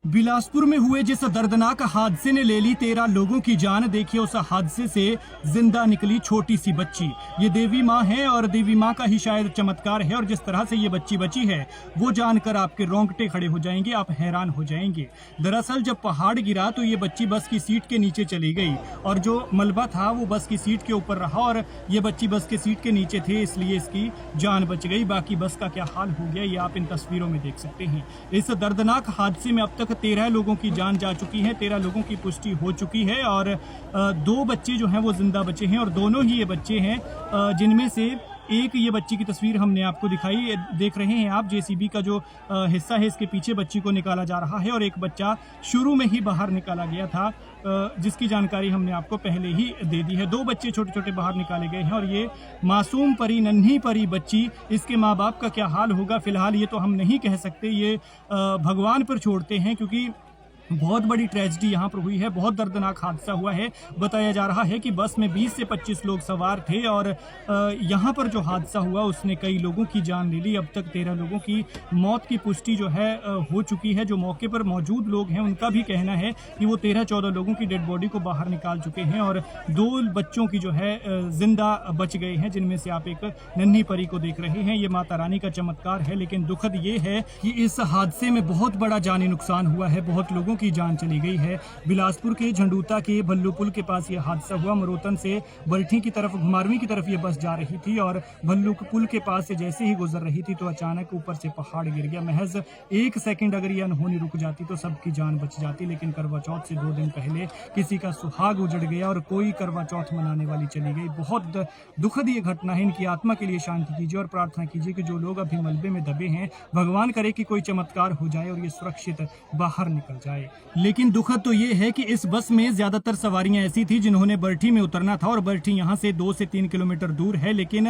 बिलासपुर में हुए जिस दर्दनाक हादसे ने ले ली 13 लोगों की जान, देखिए उस हादसे से जिंदा निकली छोटी सी बच्ची। ये देवी माँ है और देवी माँ का ही शायद चमत्कार है। और जिस तरह से ये बच्ची बची है वो जानकर आपके रोंगटे खड़े हो जाएंगे, आप हैरान हो जाएंगे। दरअसल जब पहाड़ गिरा तो ये बच्ची बस की सीट के नीचे चली गई और जो मलबा था वो बस की सीट के ऊपर रहा और ये बच्ची बस के सीट के नीचे थे, इसलिए इसकी जान बच गई। बाकी बस का क्या हाल हो गया ये आप इन तस्वीरों में देख सकते हैं। इस दर्दनाक हादसे में अब तक 13 लोगों की जान जा चुकी है, 13 लोगों की पुष्टि हो चुकी है और 2 बच्चे जो हैं वो जिंदा बचे हैं और दोनों ही ये बच्चे हैं जिनमें से एक ये बच्ची की तस्वीर हमने आपको दिखाई, देख रहे हैं आप। जेसीबी का जो हिस्सा है इसके पीछे बच्ची को निकाला जा रहा है और एक बच्चा शुरू में ही बाहर निकाला गया था जिसकी जानकारी हमने आपको पहले ही दे दी है। 2 बच्चे छोटे छोटे बाहर निकाले गए हैं और ये मासूम परी, नन्ही परी बच्ची, इसके माँ बाप का क्या हाल होगा फिलहाल ये तो हम नहीं कह सकते, ये भगवान पर छोड़ते हैं क्योंकि बहुत बड़ी ट्रेजेडी यहाँ पर हुई है। बहुत दर्दनाक हादसा हुआ है। बताया जा रहा है कि बस में 20 से 25 लोग सवार थे और यहाँ पर जो हादसा हुआ उसने कई लोगों की जान ले ली। अब तक 13 लोगों की मौत की पुष्टि जो है हो चुकी है। जो मौके पर मौजूद लोग हैं उनका भी कहना है कि वो 13-14 लोगों की डेड बॉडी को बाहर निकाल चुके हैं और 2 बच्चों की जो है जिंदा बच गए हैं, जिनमें से आप एक नन्ही परी को देख रहे हैं। ये माता रानी का चमत्कार है। लेकिन दुखद ये है कि इस हादसे में बहुत बड़ा जानी नुकसान हुआ है, बहुत लोगों की जान चली गई है। बिलासपुर के झंडूता के भल्लू पुल के पास यह हादसा हुआ। मरोतन से बरठी की तरफ, घुमारवीं की तरफ ये बस जा रही थी और भल्लू पुल के पास से जैसे ही गुजर रही थी तो अचानक ऊपर से पहाड़ गिर गया। महज 1 सेकंड अगर ये अनहोनी रुक जाती तो सबकी जान बच जाती। लेकिन करवा चौथ से 2 दिन पहले किसी का सुहाग उजड़ गया और कोई करवा चौथ मनाने वाली चली गई। बहुत दुखद ये घटना है। इनकी आत्मा के लिए शांति कीजिए और प्रार्थना कीजिए कि जो लोग अभी मलबे में दबे हैं, भगवान करे कि कोई चमत्कार हो जाए और ये सुरक्षित बाहर निकल जाए। लेकिन दुखद तो ये है कि इस बस में ज्यादातर सवारियां ऐसी थी जिन्होंने बरठी में उतरना था और बरठी यहां से 2 से 3 किलोमीटर दूर है। लेकिन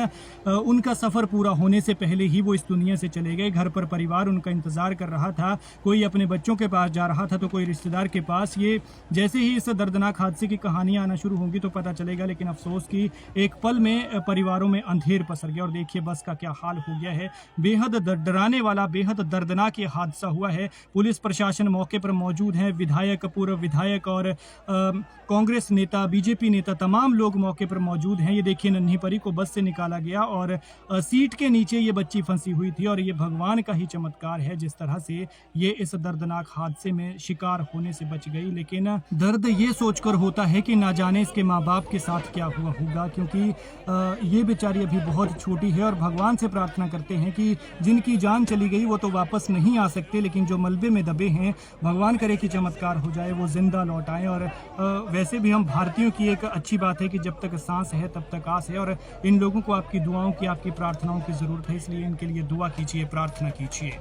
उनका सफर पूरा होने से पहले ही वो इस दुनिया से चले गए। घर पर परिवार उनका इंतजार कर रहा था, कोई अपने बच्चों के पास जा रहा था तो कोई रिश्तेदार के पास। ये जैसे ही इस दर्दनाक हादसे की कहानियां आना शुरू होंगी तो पता चलेगा। लेकिन अफसोस की एक पल में परिवारों में अंधेर पसर गया और देखिए बस का क्या हाल हो गया है। बेहद डराने वाला, बेहद दर्दनाक ये हादसा हुआ है। पुलिस प्रशासन मौके पर मौजूद है, विधायक, पूर्व विधायक और कांग्रेस नेता, बीजेपी नेता, तमाम लोग मौके पर मौजूद हैं। ये देखिए नन्ही परी को बस से निकाला गया और सीट के नीचे ये बच्ची फंसी हुई थी और ये भगवान का ही चमत्कार है जिस तरह से ये इस दर्दनाक हादसे में शिकार होने से बच गई। लेकिन दर्द ये सोचकर होता है कि ना जाने इसके माँ बाप के साथ क्या हुआ होगा, क्योंकि ये बेचारी अभी बहुत छोटी है और भगवान से प्रार्थना करते हैं कि जिनकी जान चली गई वो तो वापस नहीं आ सकते, लेकिन जो मलबे में दबे हैं भगवान करे कि चमत्कार हो जाए, वो जिंदा लौट आए। और वैसे भी हम भारतीयों की एक अच्छी बात है कि जब तक सांस है तब तक आस है और इन लोगों को आपकी दुआओं की, आपकी प्रार्थनाओं की जरूरत है, इसलिए इनके लिए दुआ कीजिए, प्रार्थना कीजिए।